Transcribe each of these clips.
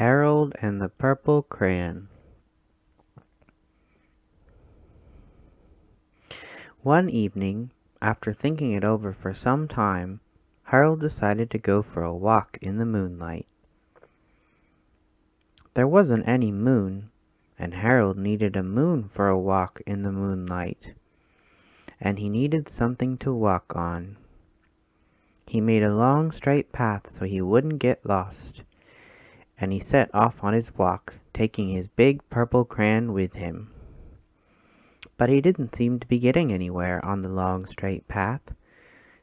Harold and the Purple Crayon. One evening, after thinking it over for some time, Harold decided to go for a walk in the moonlight. There wasn't any moon, and Harold needed a moon for a walk in the moonlight, and he needed something to walk on. He made a long straight path so he wouldn't get lost, and he set off on his walk, taking his big purple crayon with him. But he didn't seem to be getting anywhere on the long straight path,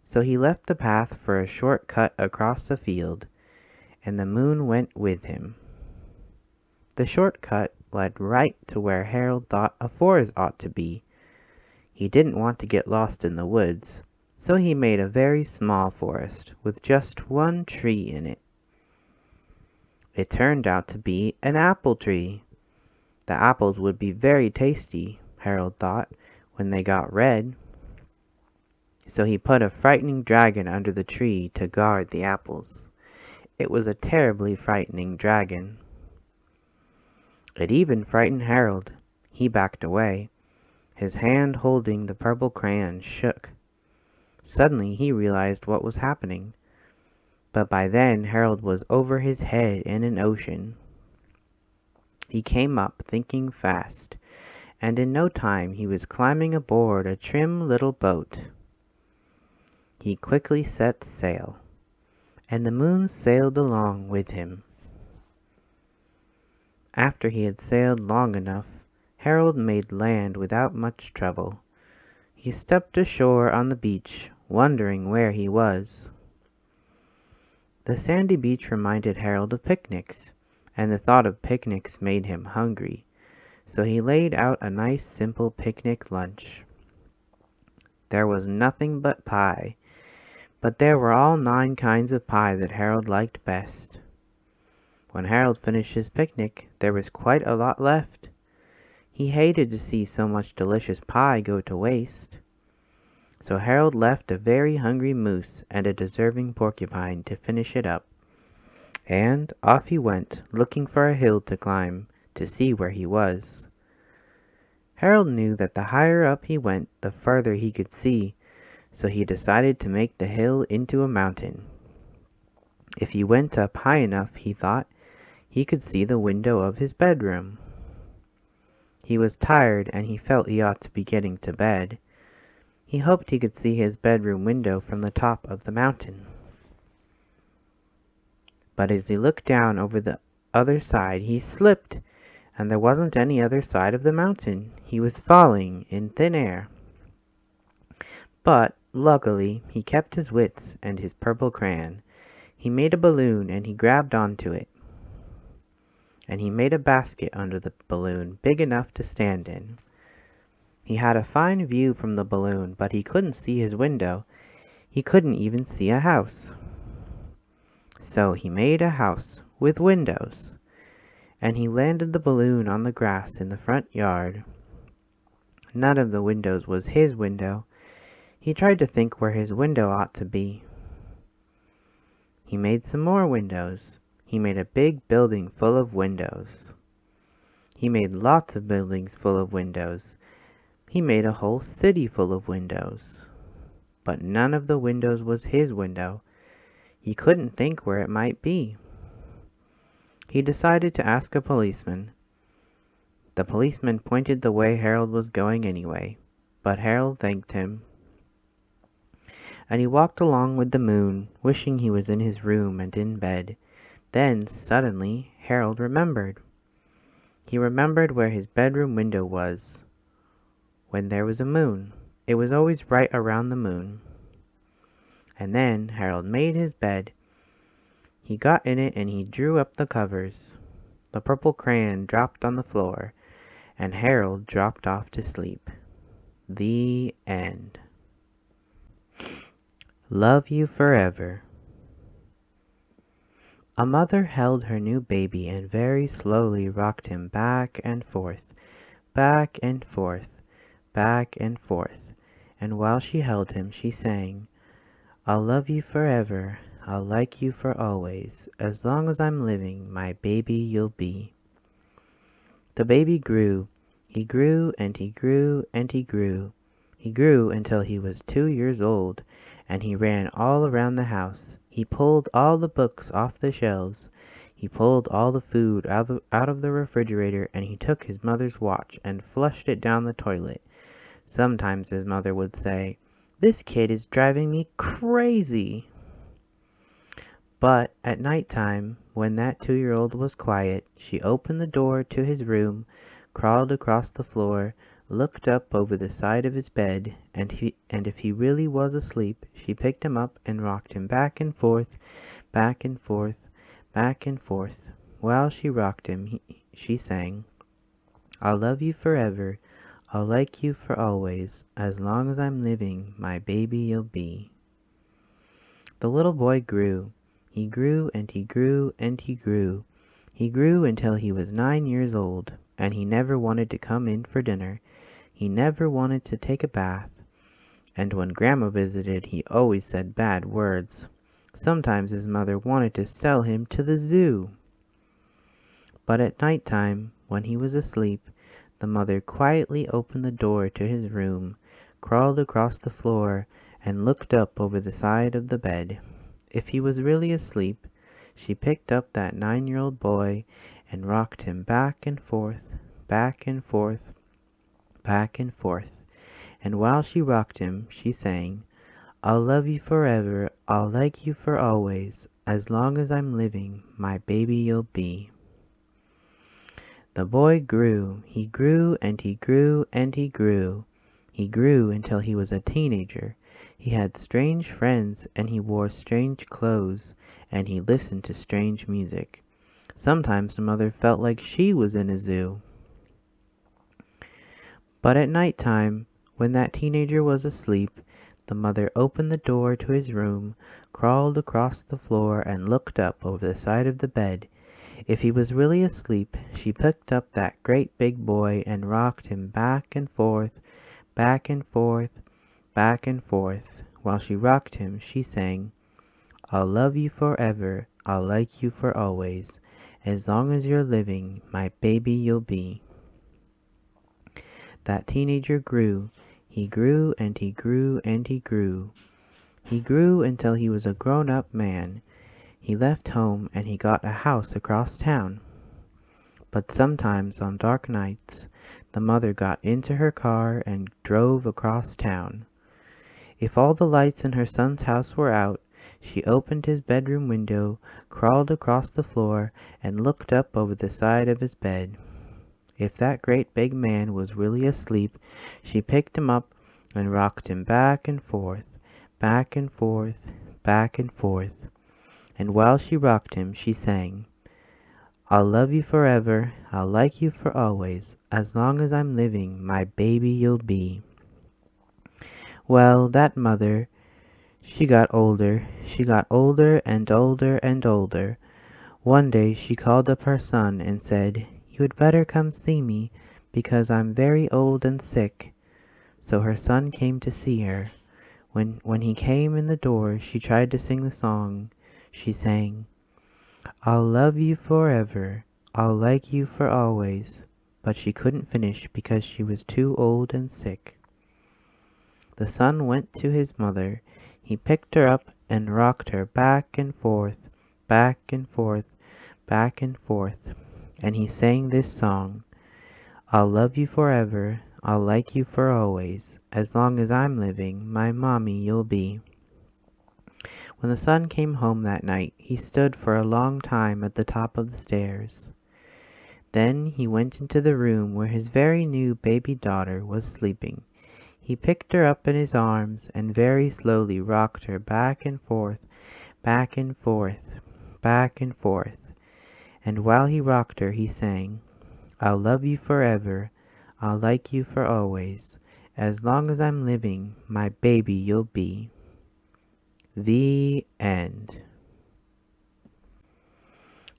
so he left the path for a short cut across the field, and the moon went with him. The short cut led right to where Harold thought a forest ought to be. He didn't want to get lost in the woods, so he made a very small forest with just one tree in it. It turned out to be an apple tree. The apples would be very tasty, Harold thought, when they got red. So he put a frightening dragon under the tree to guard the apples. It was a terribly frightening dragon. It even frightened Harold. He backed away. His hand holding the purple crayon shook. Suddenly he realized what was happening. But by then Harold was over his head in an ocean. He came up thinking fast, and in no time he was climbing aboard a trim little boat. He quickly set sail, and the moon sailed along with him. After he had sailed long enough, Harold made land without much trouble. He stepped ashore on the beach, wondering where he was. The sandy beach reminded Harold of picnics, and the thought of picnics made him hungry, so he laid out a nice simple picnic lunch. There was nothing but pie, but there were all 9 kinds of pie that Harold liked best. When Harold finished his picnic, there was quite a lot left. He hated to see so much delicious pie go to waste. So Harold left a very hungry moose and a deserving porcupine to finish it up. And off he went, looking for a hill to climb, to see where he was. Harold knew that the higher up he went, the further he could see, so he decided to make the hill into a mountain. If he went up high enough, he thought, he could see the window of his bedroom. He was tired, and he felt he ought to be getting to bed. He hoped he could see his bedroom window from the top of the mountain. But as he looked down over the other side, he slipped, and there wasn't any other side of the mountain. He was falling in thin air. But, luckily, he kept his wits and his purple crayon. He made a balloon, and he grabbed onto it. And he made a basket under the balloon big enough to stand in. He had a fine view from the balloon, but he couldn't see his window. He couldn't even see a house. So he made a house with windows, and he landed the balloon on the grass in the front yard. None of the windows was his window. He tried to think where his window ought to be. He made some more windows. He made a big building full of windows. He made lots of buildings full of windows. He made a whole city full of windows. But none of the windows was his window. He couldn't think where it might be. He decided to ask a policeman. The policeman pointed the way Harold was going anyway, but Harold thanked him. And he walked along with the moon, wishing he was in his room and in bed. Then, suddenly, Harold remembered. He remembered where his bedroom window was. When there was a moon, it was always right around the moon. And then Harold made his bed. He got in it and he drew up the covers. The purple crayon dropped on the floor, and Harold dropped off to sleep. The end. Love you forever. A mother held her new baby and very slowly rocked him back and forth, back and forth, back and forth, and while she held him she sang, "I'll love you forever, I'll like you for always. As long as I'm living, my baby you'll be. The baby grew. He grew and he grew and he grew. He grew until he was 2 years old, and he ran all around the house. He pulled all the books off the shelves. He pulled all the food out of the refrigerator, and he took his mother's watch and flushed it down the toilet. Sometimes his mother would say, "This kid is driving me crazy." But at night time, when that 2-year-old was quiet, she opened the door to his room, crawled across the floor, looked up over the side of his bed, and if he really was asleep, she picked him up and rocked him back and forth, back and forth, back and forth. While she rocked him, she sang, "I'll love you forever, I'll like you for always, as long as I'm living, my baby you'll be." The little boy grew. He grew and he grew and he grew. He grew until he was 9 years old, and he never wanted to come in for dinner. He never wanted to take a bath, and when Grandma visited he always said bad words. Sometimes his mother wanted to sell him to the zoo. But at night time, when he was asleep, the mother quietly opened the door to his room, crawled across the floor, and looked up over the side of the bed. If he was really asleep, she picked up that 9-year-old boy and rocked him back and forth, back and forth, back and forth. And while she rocked him, she sang, "I'll love you forever, I'll like you for always, as long as I'm living, my baby you'll be." The boy grew. He grew and he grew and he grew. He grew until he was a teenager. He had strange friends, and he wore strange clothes, and he listened to strange music. Sometimes the mother felt like she was in a zoo. But at night time, when that teenager was asleep, the mother opened the door to his room, crawled across the floor, and looked up over the side of the bed. If he was really asleep, she picked up that great big boy and rocked him back and forth, back and forth, back and forth. While she rocked him, she sang, "I'll love you forever, I'll like you for always. As long as you're living, my baby you'll be." That teenager grew. He grew and he grew and he grew. He grew until he was a grown-up man. He left home and he got a house across town. But sometimes on dark nights, the mother got into her car and drove across town. If all the lights in her son's house were out, she opened his bedroom window, crawled across the floor, and looked up over the side of his bed. If that great big man was really asleep, she picked him up and rocked him back and forth, back and forth, back and forth. And while she rocked him, she sang, "I'll love you forever, I'll like you for always, as long as I'm living, my baby you'll be." Well, that mother, she got older. She got older and older and older. One day she called up her son and said, "You had better come see me, because I'm very old and sick." So her son came to see her. When he came in the door, she tried to sing the song. She sang, "I'll love you forever, I'll like you for always," but she couldn't finish because she was too old and sick. The son went to his mother. He picked her up and rocked her back and forth, back and forth, back and forth. And he sang this song, "I'll love you forever, I'll like you for always. As long as I'm living, my mommy you'll be." When the son came home that night, he stood for a long time at the top of the stairs. Then he went into the room where his very new baby daughter was sleeping. He picked her up in his arms and very slowly rocked her back and forth, back and forth, back and forth. And while he rocked her, he sang, "I'll love you forever, I'll like you for always. As long as I'm living, my baby you'll be." The end.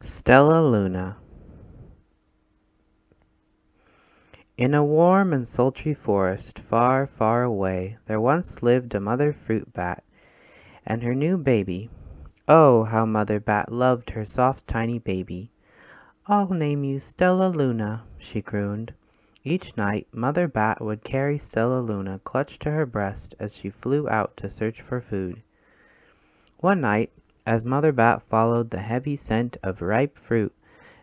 Stellaluna. In a warm and sultry forest far, far away, there once lived a mother fruit bat and her new baby. Oh, how Mother Bat loved her soft tiny baby. "I'll name you Stellaluna," she crooned. Each night Mother Bat would carry Stellaluna clutched to her breast as she flew out to search for food. One night, as Mother Bat followed the heavy scent of ripe fruit,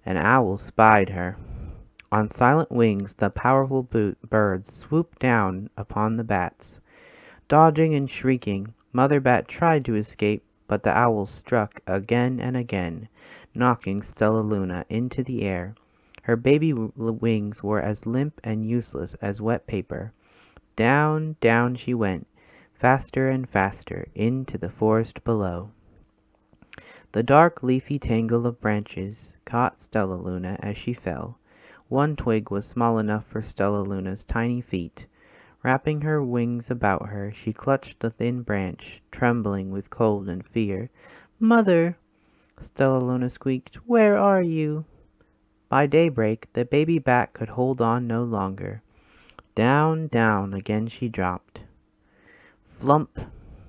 an owl spied her. On silent wings the powerful bird swooped down upon the bats. Dodging and shrieking, Mother Bat tried to escape, but the owl struck again and again, knocking Stellaluna into the air. Her baby wings were as limp and useless as wet paper. Down, down she went, faster and faster, into the forest below. The dark leafy tangle of branches caught Stellaluna as she fell. One twig was small enough for Stellaluna's tiny feet. Wrapping her wings about her, she clutched the thin branch, trembling with cold and fear. "Mother!" Stellaluna squeaked. "Where are you?" By daybreak, the baby bat could hold on no longer. Down, down again she dropped. Flump!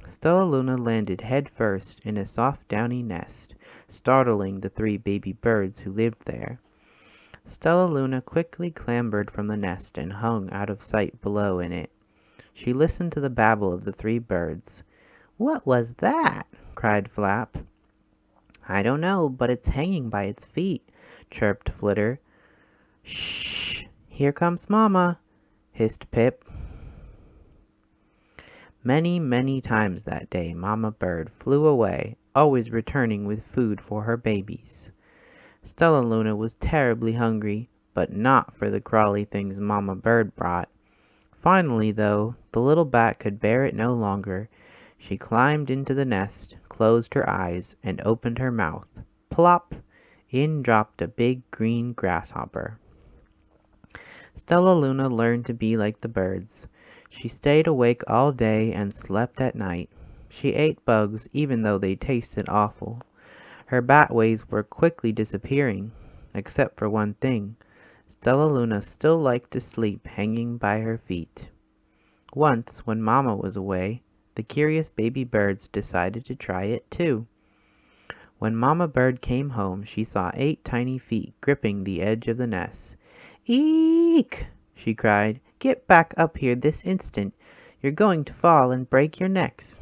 Stellaluna landed head first in a soft downy nest, startling the 3 baby birds who lived there. Stellaluna quickly clambered from the nest and hung out of sight below in it. She listened to the babble of the 3 birds. "What was that?" cried Flap. "I don't know, but it's hanging by its feet," chirped Flitter. "Shh! Here comes Mama!" hissed Pip. Many, many times that day Mama Bird flew away, always returning with food for her babies. Stellaluna was terribly hungry, but not for the crawly things Mama Bird brought. Finally, though, the little bat could bear it no longer. She climbed into the nest, closed her eyes, and opened her mouth. Plop! In dropped a big green grasshopper. Stellaluna learned to be like the birds. She stayed awake all day and slept at night. She ate bugs even though they tasted awful. Her bat ways were quickly disappearing, except for one thing. Stellaluna still liked to sleep hanging by her feet. Once, when Mama was away, the curious baby birds decided to try it too. When Mama Bird came home, she saw 8 tiny feet gripping the edge of the nest. "Eek!" she cried. "Get back up here this instant. You're going to fall and break your necks."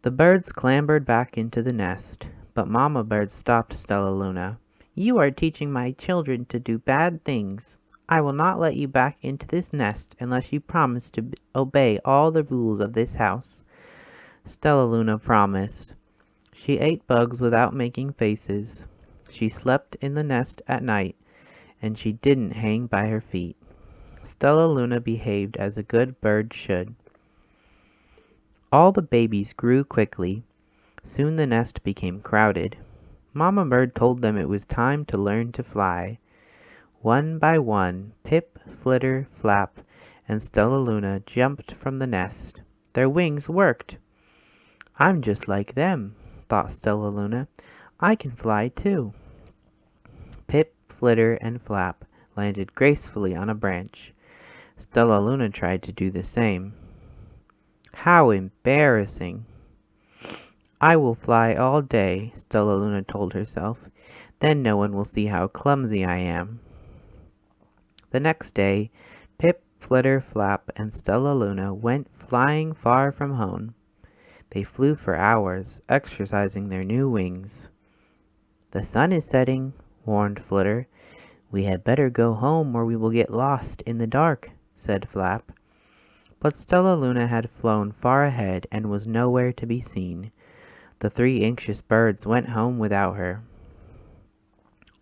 The birds clambered back into the nest, but Mama Bird stopped Stellaluna. "You are teaching my children to do bad things. I will not let you back into this nest unless you promise to obey all the rules of this house." Stellaluna promised. She ate bugs without making faces. She slept in the nest at night, and she didn't hang by her feet. Stellaluna behaved as a good bird should. All the babies grew quickly. Soon the nest became crowded. Mama Bird told them it was time to learn to fly. One by one, Pip, Flitter, Flap, and Stellaluna jumped from the nest. Their wings worked. "I'm just like them," thought Stellaluna. "I can fly too." Pip, Flitter, and Flap landed gracefully on a branch. Stellaluna tried to do the same. How embarrassing! "I will fly all day," Stellaluna told herself. "Then no one will see how clumsy I am." The next day, Pip, Flitter, Flap, and Stellaluna went flying far from home. They flew for hours, exercising their new wings. "The sun is setting," warned Flitter. "We had better go home or we will get lost in the dark," said Flap. But Stellaluna had flown far ahead and was nowhere to be seen. The 3 anxious birds went home without her.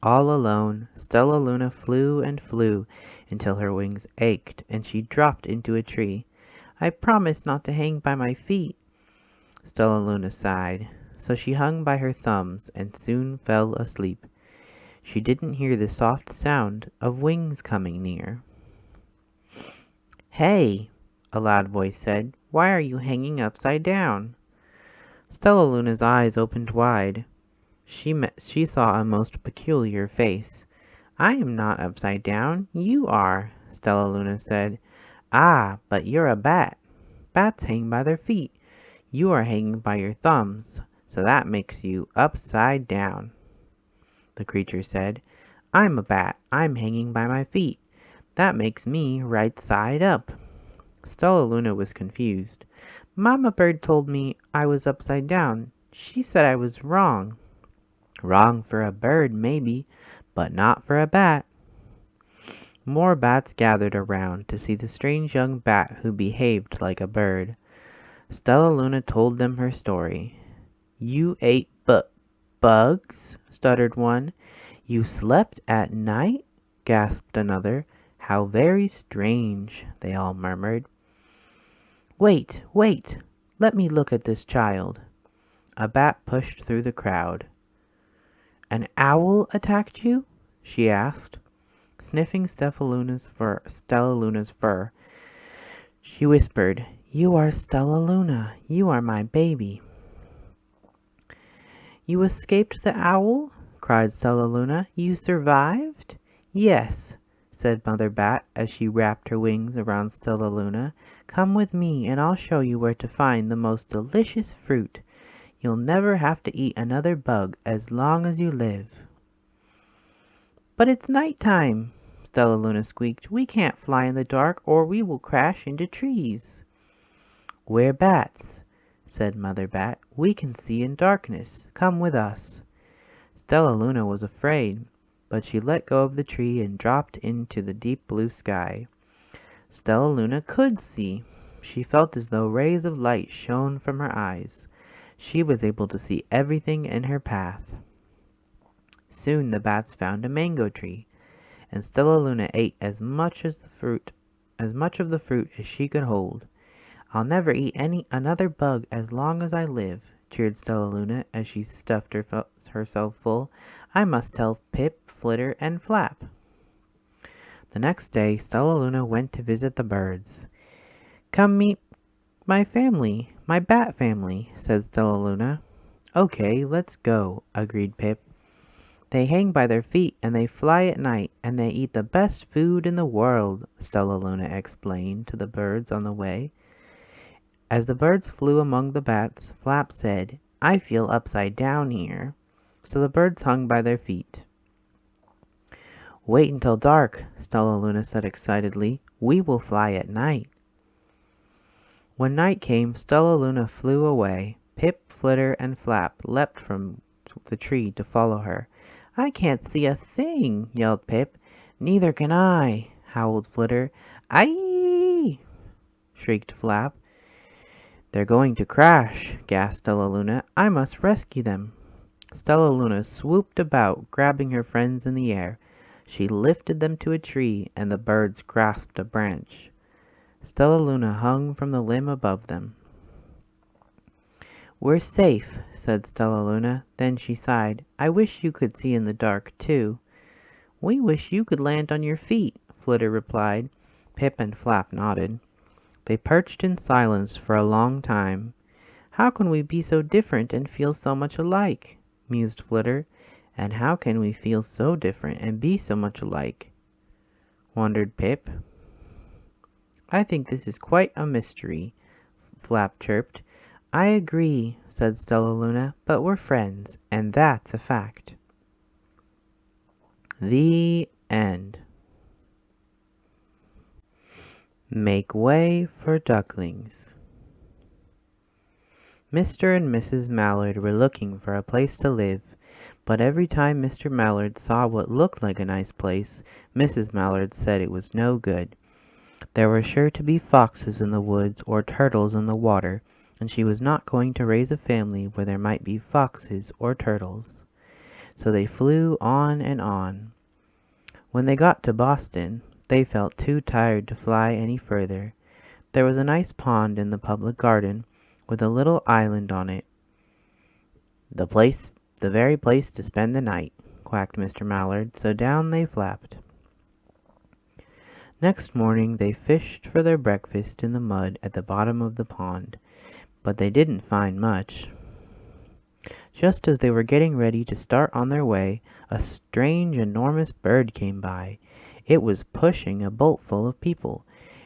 All alone, Stellaluna flew and flew until her wings ached and she dropped into a tree. "I promised not to hang by my feet," Stellaluna sighed. So she hung by her thumbs and soon fell asleep. She didn't hear the soft sound of wings coming near. "Hey!" a loud voice said. "Why are you hanging upside down?" Stellaluna's eyes opened wide. She saw a most peculiar face. "I am not upside down. You are," Stellaluna said. "Ah, but you're a bat. Bats hang by their feet. You are hanging by your thumbs, so that makes you upside down," the creature said. "I'm a bat. I'm hanging by my feet. That makes me right side up." Stellaluna was confused. "Mama Bird told me I was upside down. She said I was wrong." "Wrong for a bird, maybe, but not for a bat." More bats gathered around to see the strange young bat who behaved like a bird. Stellaluna told them her story. "You ate bugs?" stuttered one. "You slept at night?" gasped another. "How very strange," they all murmured. "Wait, wait! Let me look at this child." A bat pushed through the crowd. "An owl attacked you?" she asked. Sniffing Stellaluna's fur, she whispered, "You are Stellaluna. You are my baby." "You escaped the owl?" cried Stellaluna. "You survived?" "Yes," said Mother Bat as she wrapped her wings around Stellaluna. "Come with me and I'll show you where to find the most delicious fruit. You'll never have to eat another bug as long as you live." "But it's night time," Stellaluna squeaked. "We can't fly in the dark or we will crash into trees." "We're bats," said Mother Bat. "We can see in darkness. Come with us." Stellaluna was afraid, but she let go of the tree and dropped into the deep blue sky. Stellaluna could see. She felt as though rays of light shone from her eyes. She was able to see everything in her path. Soon the bats found a mango tree, and Stellaluna ate as much of the fruit as she could hold. "I'll never eat another bug as long as I live," cheered Stellaluna as she stuffed herself full. "I must tell Pip, Flitter, and Flap." The next day Stellaluna went to visit the birds. "Come meet my family, my bat family," said Stellaluna. "Okay, let's go," agreed Pip. "They hang by their feet and they fly at night and they eat the best food in the world," Stellaluna explained to the birds on the way. As the birds flew among the bats, Flap said, "I feel upside down here." So the birds hung by their feet. "Wait until dark," Stellaluna said excitedly. "We will fly at night." When night came, Stellaluna flew away. Pip, Flitter, and Flap leapt from the tree to follow her. "I can't see a thing," yelled Pip. "Neither can I," howled Flitter. "Aye!" shrieked Flap. "They're going to crash," gasped Stellaluna. "I must rescue them." Stellaluna swooped about, grabbing her friends in the air. She lifted them to a tree, and the birds grasped a branch. Stellaluna hung from the limb above them. "We're safe," said Stellaluna. Then she sighed. "I wish you could see in the dark, too." "We wish you could land on your feet," Flitter replied. Pip and Flap nodded. They perched in silence for a long time. "How can we be so different and feel so much alike?" mused Flitter. "And how can we feel so different and be so much alike?" wondered Pip. "I think this is quite a mystery," Flap chirped. "I agree," said Stellaluna, "but we're friends, and that's a fact." The end. Make way for ducklings. Mr. and Mrs. Mallard were looking for a place to live, but every time Mr. Mallard saw what looked like a nice place, Mrs. Mallard said it was no good. There were sure to be foxes in the woods or turtles in the water, and she was not going to raise a family where there might be foxes or turtles. So they flew on and on. When they got to Boston, they felt too tired to fly any further. There was a nice pond in the public garden, with a little island on it. The very place to spend the night," quacked Mr. Mallard, so down they flapped. Next morning they fished for their breakfast in the mud at the bottom of the pond, but they didn't find much. Just as they were getting ready to start on their way, a strange, enormous bird came by. It was pushing a boat full of people,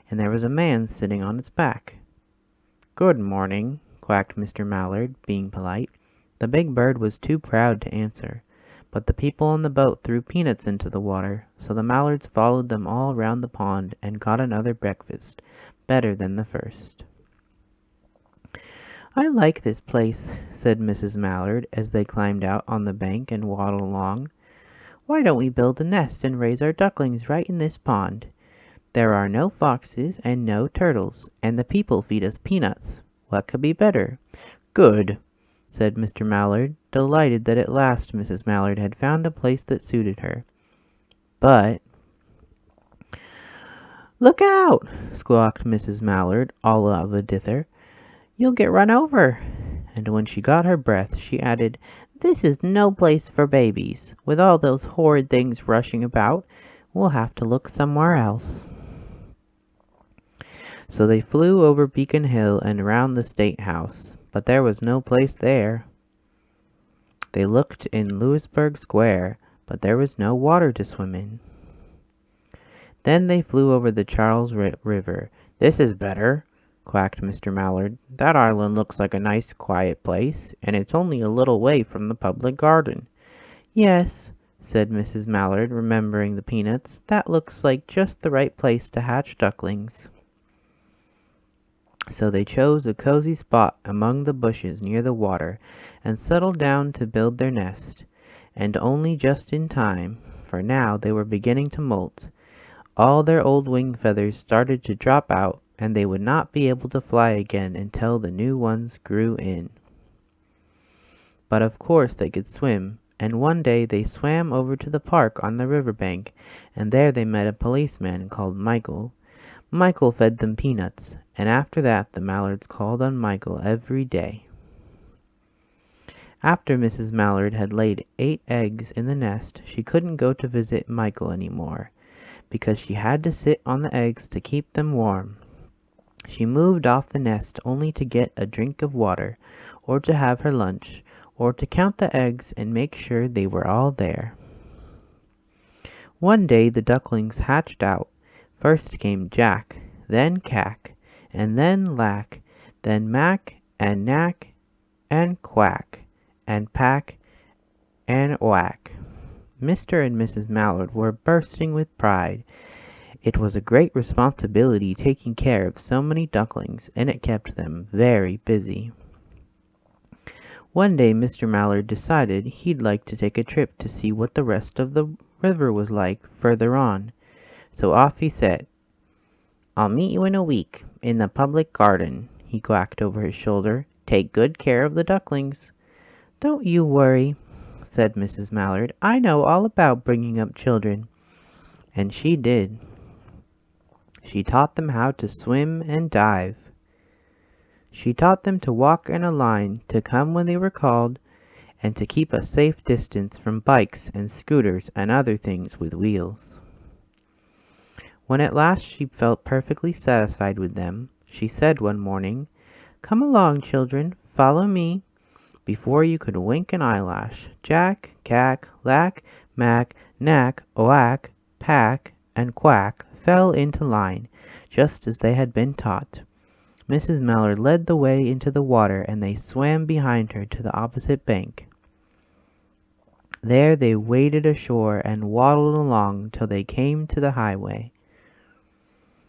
and there was a man sitting on its back. "Good morning," quacked Mr. Mallard, being polite. The big bird was too proud to answer, but the people on the boat threw peanuts into the water, so the mallards followed them all round the pond and got another breakfast, better than the first. "I like this place," said Mrs. Mallard, as they climbed out on the bank and waddled along. "Why don't we build a nest and raise our ducklings right in this pond? There are no foxes and no turtles, and the people feed us peanuts. What could be better?" "Good," said Mr. Mallard, delighted that at last Mrs. Mallard had found a place that suited her. But "Look out!" squawked Mrs. Mallard, all of a dither. "You'll get run over." And when she got her breath, she added, "This is no place for babies. With all those horrid things rushing about, we'll have to look somewhere else." So they flew over Beacon Hill and round the State House, but there was no place there. They looked in Louisburg Square, but there was no water to swim in. Then they flew over the Charles River. "This is better," quacked Mr. Mallard. "That island looks like a nice quiet place, and it's only a little way from the public garden." "Yes," said Mrs. Mallard, remembering the peanuts, "that looks like just the right place to hatch ducklings." So they chose a cozy spot among the bushes near the water, and settled down to build their nest. And only just in time, for now they were beginning to molt. All their old wing feathers started to drop out, and they would not be able to fly again until the new ones grew in. But of course they could swim, and one day they swam over to the park on the river bank, and there they met a policeman called Michael. Michael fed them peanuts, and after that the mallards called on Michael every day. After Mrs. Mallard had laid 8 eggs in the nest, she couldn't go to visit Michael any more, because she had to sit on the eggs to keep them warm. She moved off the nest only to get a drink of water, or to have her lunch, or to count the eggs and make sure they were all there. One day the ducklings hatched out. First came Jack, then Cack, and then Lack, then Mack, and Knack, and Quack, and Pack, and Whack. Mr. and Mrs. Mallard were bursting with pride. It was a great responsibility taking care of so many ducklings, and it kept them very busy. One day Mr. Mallard decided he'd like to take a trip to see what the rest of the river was like further on. So off he set. "I'll meet you in a week, in the public garden," he quacked over his shoulder. "Take good care of the ducklings." "Don't you worry," said Mrs. Mallard. "I know all about bringing up children." And she did. She taught them how to swim and dive. She taught them to walk in a line, to come when they were called, and to keep a safe distance from bikes and scooters and other things with wheels. When at last she felt perfectly satisfied with them, she said one morning, "Come along, children, follow me." Before you could wink an eyelash, Jack, Cack, Lack, Mack, Knack, Oack, Pack, and Quack fell into line, just as they had been taught. Mrs. Mallard led the way into the water, and they swam behind her to the opposite bank. There they waded ashore and waddled along till they came to the highway.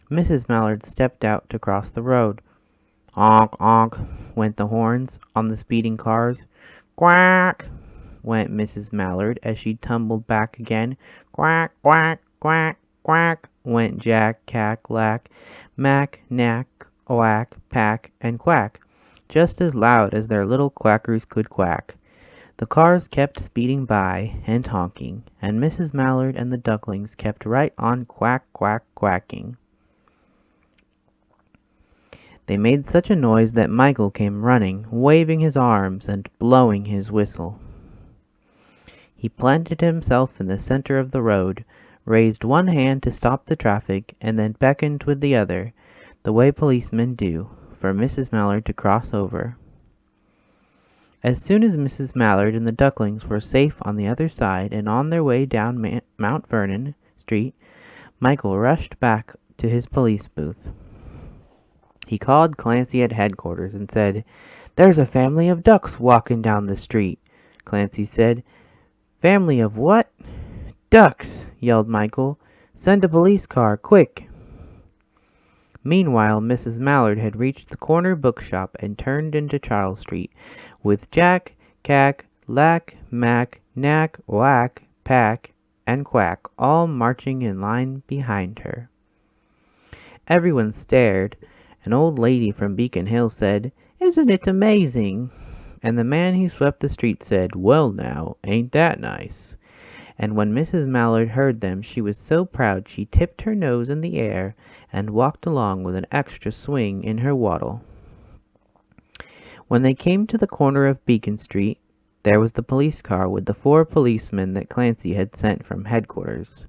Mrs. Mallard stepped out to cross the road. "Honk, honk," went the horns on the speeding cars. "Quack," went Mrs. Mallard as she tumbled back again. "Quack, quack, quack, quack," went Jack, Cack, Lack, Mack, Knack, Oack, Pack, and Quack, just as loud as their little quackers could quack. The cars kept speeding by and honking, and Mrs. Mallard and the ducklings kept right on quack, quack, quacking. They made such a noise that Michael came running, waving his arms and blowing his whistle. He planted himself in the center of the road, raised one hand to stop the traffic, and then beckoned with the other, the way policemen do, for Mrs. Mallard to cross over. As soon as Mrs. Mallard and the ducklings were safe on the other side and on their way down Mount Vernon Street, Michael rushed back to his police booth. He called Clancy at headquarters and said, "There's a family of ducks walking down the street," Clancy said. "Family of what?" "Ducks!" yelled Michael. "Send a police car, quick!" Meanwhile, Mrs. Mallard had reached the corner bookshop and turned into Charles Street, with Jack, Cack, Lack, Mack, Knack, Whack, Pack, and Quack all marching in line behind her. Everyone stared. An old lady from Beacon Hill said, "Isn't it amazing?" And the man who swept the street said, "Well now, ain't that nice?" And when Mrs. Mallard heard them she was so proud she tipped her nose in the air and walked along with an extra swing in her waddle. When they came to the corner of Beacon Street, there was the police car with the 4 policemen that Clancy had sent from headquarters.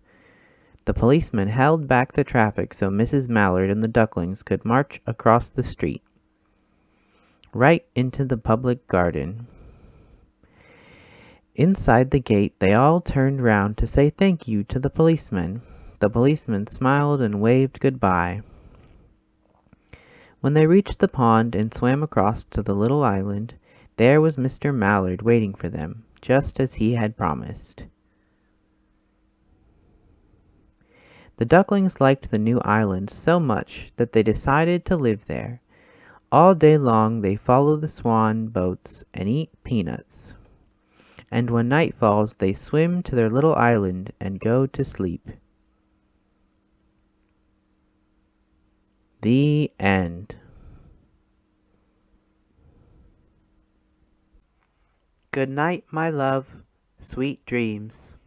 The policemen held back the traffic so Mrs. Mallard and the ducklings could march across the street, right into the public garden. Inside the gate they all turned round to say thank you to the policemen. The policemen smiled and waved goodbye. When they reached the pond and swam across to the little island, there was Mr. Mallard waiting for them, just as he had promised. The ducklings liked the new island so much that they decided to live there. All day long they follow the swan boats and eat peanuts. And when night falls they swim to their little island and go to sleep. The end. Good night, my love. Sweet dreams.